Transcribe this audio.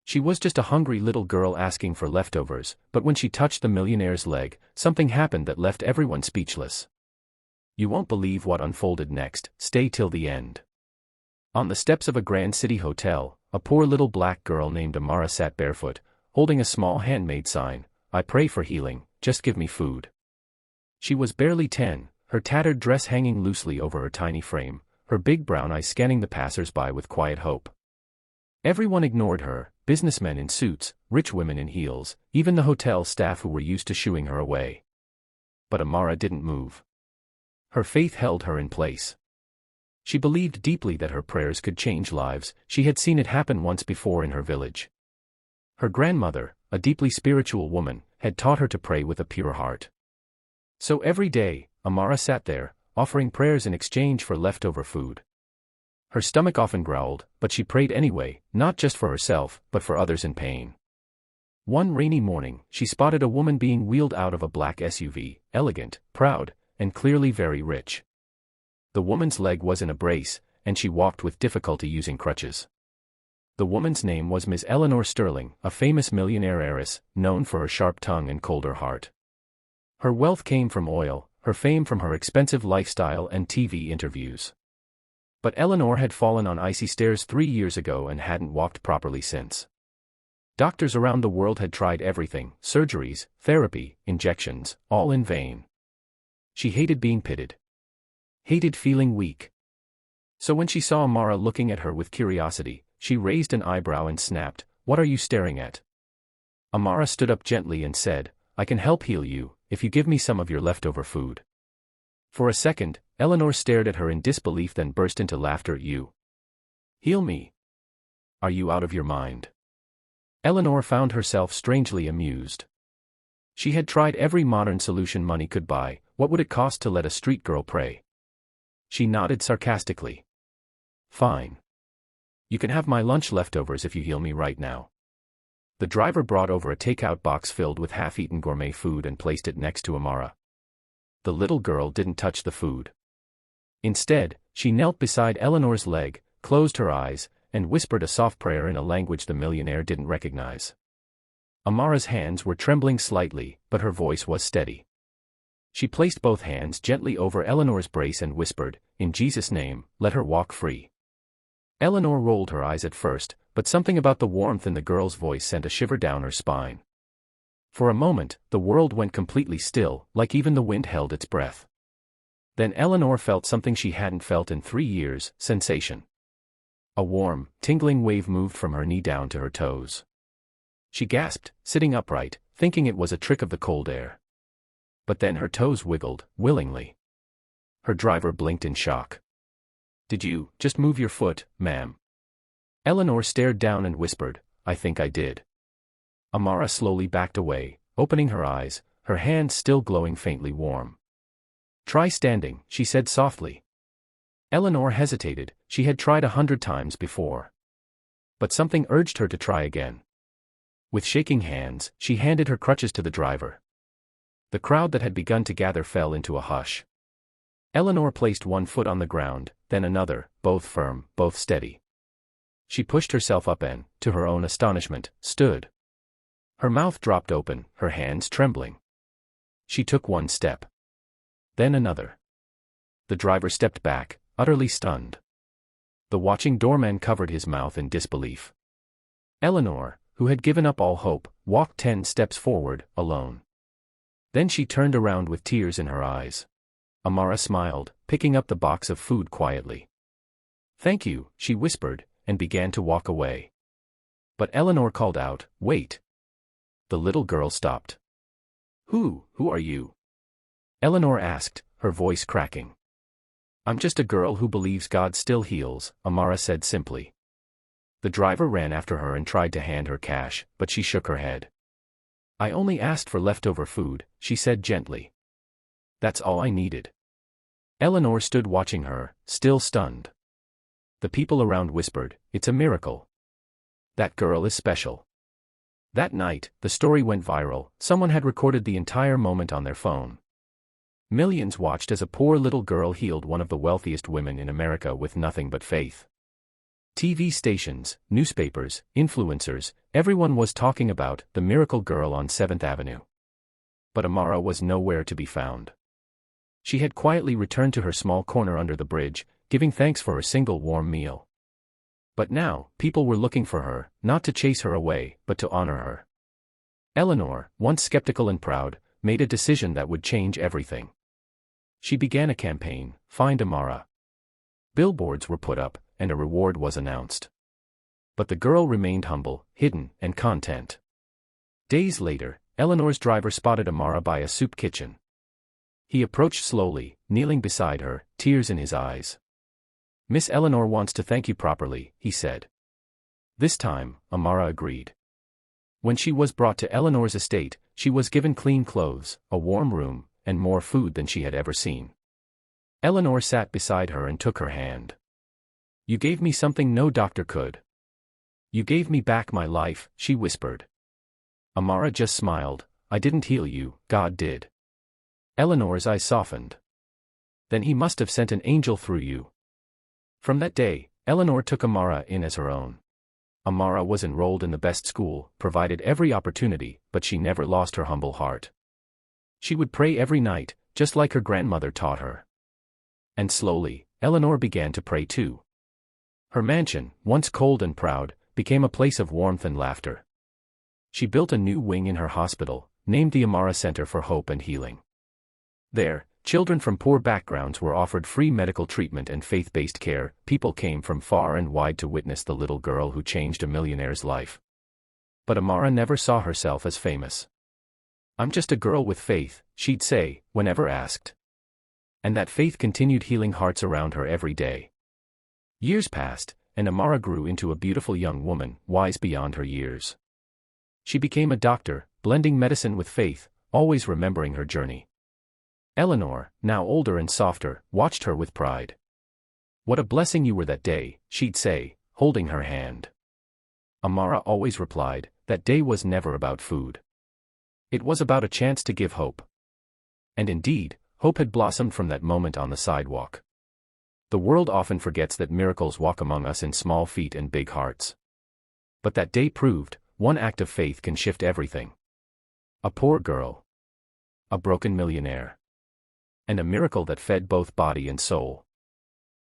She was just a hungry little girl asking for leftovers, but when she touched the millionaire's leg, something happened that left everyone speechless. You won't believe what unfolded next. Stay till the end. On the steps of a grand city hotel, a poor little black girl named Amara sat barefoot, holding a small handmade sign, "I pray for healing, just give me food." She was barely 10, her tattered dress hanging loosely over her tiny frame, her big brown eyes scanning the passers-by with quiet hope. Everyone ignored her, businessmen in suits, rich women in heels, even the hotel staff who were used to shooing her away. But Amara didn't move. Her faith held her in place. She believed deeply that her prayers could change lives. She had seen it happen once before in her village. Her grandmother, a deeply spiritual woman, had taught her to pray with a pure heart. So every day, Amara sat there, offering prayers in exchange for leftover food. Her stomach often growled, but she prayed anyway, not just for herself, but for others in pain. One rainy morning, she spotted a woman being wheeled out of a black SUV, elegant, proud, and clearly very rich. The woman's leg was in a brace, and she walked with difficulty using crutches. The woman's name was Miss Eleanor Sterling, a famous millionaire heiress, known for her sharp tongue and colder heart. Her wealth came from oil, her fame from her expensive lifestyle and TV interviews. But Eleanor had fallen on icy stairs 3 years ago and hadn't walked properly since. Doctors around the world had tried everything, surgeries, therapy, injections, all in vain. She hated being pitted. Hated feeling weak. So when she saw Amara looking at her with curiosity, she raised an eyebrow and snapped, "What are you staring at?" Amara stood up gently and said, "I can help heal you, if you give me some of your leftover food." For a second, Eleanor stared at her in disbelief, then burst into laughter. "You heal me? Are you out of your mind?" Eleanor found herself strangely amused. She had tried every modern solution money could buy. What would it cost to let a street girl pray? She nodded sarcastically. "Fine. You can have my lunch leftovers if you heal me right now." The driver brought over a takeout box filled with half-eaten gourmet food and placed it next to Amara. The little girl didn't touch the food. Instead, she knelt beside Eleanor's leg, closed her eyes, and whispered a soft prayer in a language the millionaire didn't recognize. Amara's hands were trembling slightly, but her voice was steady. She placed both hands gently over Eleanor's brace and whispered, "In Jesus' name, let her walk free." Eleanor rolled her eyes at first, but something about the warmth in the girl's voice sent a shiver down her spine. For a moment, the world went completely still, like even the wind held its breath. Then Eleanor felt something she hadn't felt in 3 years, sensation. A warm, tingling wave moved from her knee down to her toes. She gasped, sitting upright, thinking it was a trick of the cold air. But then her toes wiggled, willingly. Her driver blinked in shock. "Did you just move your foot, ma'am?" Eleanor stared down and whispered, "I think I did." Amara slowly backed away, opening her eyes, her hands still glowing faintly warm. "Try standing," she said softly. Eleanor hesitated. She had tried 100 times before. But something urged her to try again. With shaking hands, she handed her crutches to the driver. The crowd that had begun to gather fell into a hush. Eleanor placed one foot on the ground, then another, both firm, both steady. She pushed herself up and, to her own astonishment, stood. Her mouth dropped open, her hands trembling. She took one step. Then another. The driver stepped back, utterly stunned. The watching doorman covered his mouth in disbelief. Eleanor, who had given up all hope, walked 10 steps forward, alone. Then she turned around with tears in her eyes. Amara smiled, picking up the box of food quietly. "Thank you," she whispered, and began to walk away. But Eleanor called out, "Wait." The little girl stopped. Who are you?" Eleanor asked, her voice cracking. "I'm just a girl who believes God still heals," Amara said simply. The driver ran after her and tried to hand her cash, but she shook her head. "I only asked for leftover food," she said gently. "That's all I needed." Eleanor stood watching her, still stunned. The people around whispered, "It's a miracle. That girl is special." That night, the story went viral. Someone had recorded the entire moment on their phone. Millions watched as a poor little girl healed one of the wealthiest women in America with nothing but faith. TV stations, newspapers, influencers, everyone was talking about the miracle girl on 7th Avenue. But Amara was nowhere to be found. She had quietly returned to her small corner under the bridge, giving thanks for a single warm meal. But now, people were looking for her, not to chase her away, but to honor her. Eleanor, once skeptical and proud, made a decision that would change everything. She began a campaign, Find Amara. Billboards were put up, and a reward was announced. But the girl remained humble, hidden, and content. Days later, Eleanor's driver spotted Amara by a soup kitchen. He approached slowly, kneeling beside her, tears in his eyes. "Miss Eleanor wants to thank you properly," he said. This time, Amara agreed. When she was brought to Eleanor's estate, she was given clean clothes, a warm room, and more food than she had ever seen. Eleanor sat beside her and took her hand. "You gave me something no doctor could. You gave me back my life," she whispered. Amara just smiled. "I didn't heal you, God did." Eleanor's eyes softened. "Then he must have sent an angel through you." From that day, Eleanor took Amara in as her own. Amara was enrolled in the best school, provided every opportunity, but she never lost her humble heart. She would pray every night, just like her grandmother taught her. And slowly, Eleanor began to pray too. Her mansion, once cold and proud, became a place of warmth and laughter. She built a new wing in her hospital, named the Amara Center for Hope and Healing. There, children from poor backgrounds were offered free medical treatment and faith-based care. People came from far and wide to witness the little girl who changed a millionaire's life. But Amara never saw herself as famous. "I'm just a girl with faith," she'd say, whenever asked. And that faith continued healing hearts around her every day. Years passed, and Amara grew into a beautiful young woman, wise beyond her years. She became a doctor, blending medicine with faith, always remembering her journey. Eleanor, now older and softer, watched her with pride. "What a blessing you were that day," she'd say, holding her hand. Amara always replied, that day was never about food. It was about a chance to give hope. And indeed, hope had blossomed from that moment on the sidewalk. The world often forgets that miracles walk among us in small feet and big hearts. But that day proved, one act of faith can shift everything. A poor girl. A broken millionaire. And a miracle that fed both body and soul.